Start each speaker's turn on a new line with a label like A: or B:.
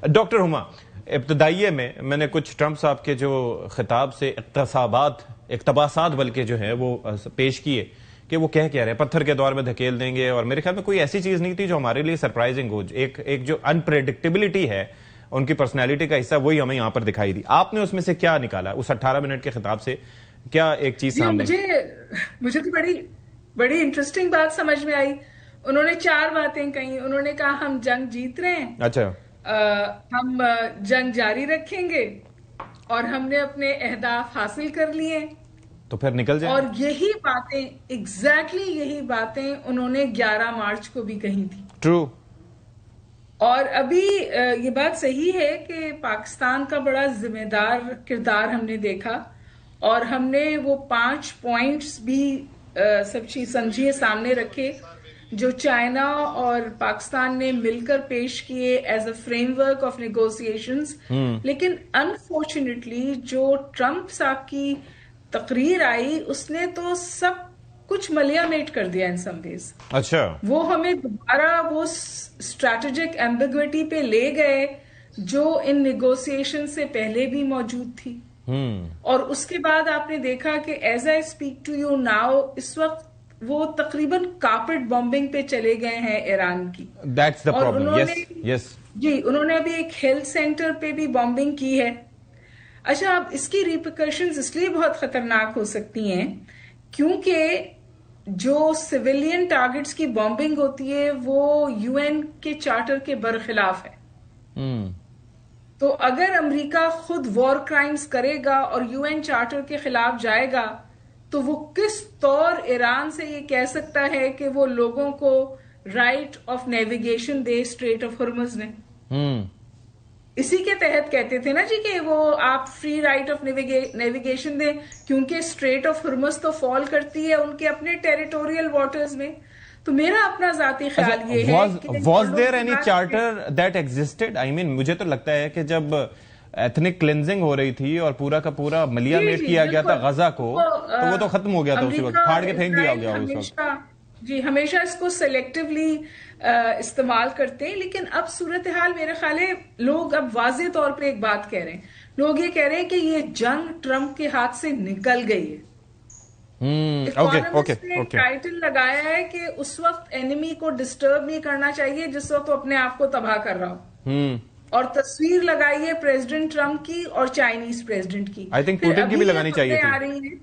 A: Doctor ہما، ابتدائیے میں نے کچھ ٹرمپ صاحب کے جو خطاب سے اقتباسات بلکہ جو ہیں وہ پیش کیے کہ وہ کہہ رہے ہیں پتھر کے دور میں دھکیل دیں گے، اور میرے خیال میں کوئی ایسی چیز نہیں تھی جو ہمارے لیے سرپرائزنگ ہو. ایک جو انپریڈکٹیبلٹی ہے ان کی پرسنالٹی کا حصہ، وہی ہمیں یہاں پر دکھائی دی. آپ نے اس میں سے کیا نکالا اس 18 منٹ کے خطاب سے؟ کیا ایک چیز سامنے؟
B: مجھے تو بڑی انٹرسٹنگ بات سمجھ میں آئی. انہوں نے 4 باتیں کہی. انہوں نے کہا ہم جنگ جیت رہے ہیں،
A: اچھا،
B: ہم جنگ جاری رکھیں گے، اور ہم نے اپنے اہداف حاصل کر لیے.
A: تو پھر نکل جائیں.
B: اور یہی باتیں ایگزیکٹلی یہی باتیں انہوں نے 11 مارچ کو بھی کہی تھی.
A: ٹرو.
B: اور ابھی یہ بات صحیح ہے کہ پاکستان کا بڑا ذمہ دار کردار ہم نے دیکھا، اور ہم نے وہ 5 پوائنٹس بھی سب چیز سمجھیے سامنے رکھے جو چائنا اور پاکستان نے مل کر پیش کیے as a frame work of negotiations. لیکن انفارچونیٹلی جو ٹرمپ صاحب کی تقریر آئی اس نے تو سب کچھ ملیامیٹ کر دیا ان سم ویز.
A: اچھا،
B: وہ ہمیں دوبارہ وہ اسٹریٹجک ایمبیگوٹی پہ لے گئے جو ان نیگوسیشن سے پہلے بھی موجود تھی. اور اس کے بعد آپ نے دیکھا کہ as I speak to you now اس وقت وہ تقریباً کارپیٹ بمبنگ پہ چلے گئے ہیں ایران کی.
A: That's the problem. یس
B: جی، انہوں نے ابھی ایک ہیلتھ سینٹر پہ بھی بمبنگ کی ہے. اچھا، اب اس کی ریپرکشنز اس لیے بہت خطرناک ہو سکتی ہیں کیونکہ جو سویلین ٹارگٹس کی بمبنگ ہوتی ہے وہ یو این کے چارٹر کے برخلاف ہے. تو اگر امریکہ خود وار کرائمز کرے گا اور یو این چارٹر کے خلاف جائے گا تو وہ کس طور ایران سے یہ کہہ سکتا ہے کہ وہ لوگوں کو رائٹ آف نیویگیشن دے اسٹریٹ آف ہرمز میں؟ اسی کے تحت کہتے تھے نا جی کہ وہ آپ فری رائٹ آف نیویگیشن دیں، کیونکہ اسٹریٹ آف ہرمز تو فال کرتی ہے ان کے اپنے ٹیریٹوریل واٹرز میں. تو میرا اپنا ذاتی خیال یہ ہے کہ
A: was there any charter that existed? I mean مجھے تو لگتا ہے کہ جب ایتھنک کلینزنگ ہو رہی تھی اور پورا کا پورا ملیا میٹ کیا گیا تھا غزہ کو، تو وہ تو ختم ہو گیا تھا اسی وقت، پھاڑ کے پھینک دیا گیا اس وقت.
B: جی، ہمیشہ اس کو سلیکٹیولی استعمال کرتے ہیں. لیکن اب صورتحال میرے خیال ہے لوگ اب واضح طور پر ایک بات کہہ رہے ہیں. لوگ یہ کہہ رہے ہیں کہ یہ جنگ ٹرمپ کے ہاتھ سے نکل گئی ہے. اکانومسٹ نے ٹائٹل لگایا ہے کہ اس وقت اینیمی کو ڈسٹرب نہیں کرنا چاہیے جس وقت وہ اپنے آپ کو تباہ کر رہا ہو. اور تصویر لگائی ہے پریزیڈنٹ ٹرمپ کی اور چائنیز پریزیڈنٹ کی.
A: آئی تھنک پوٹن کی بھی لگانی چاہیے تھی.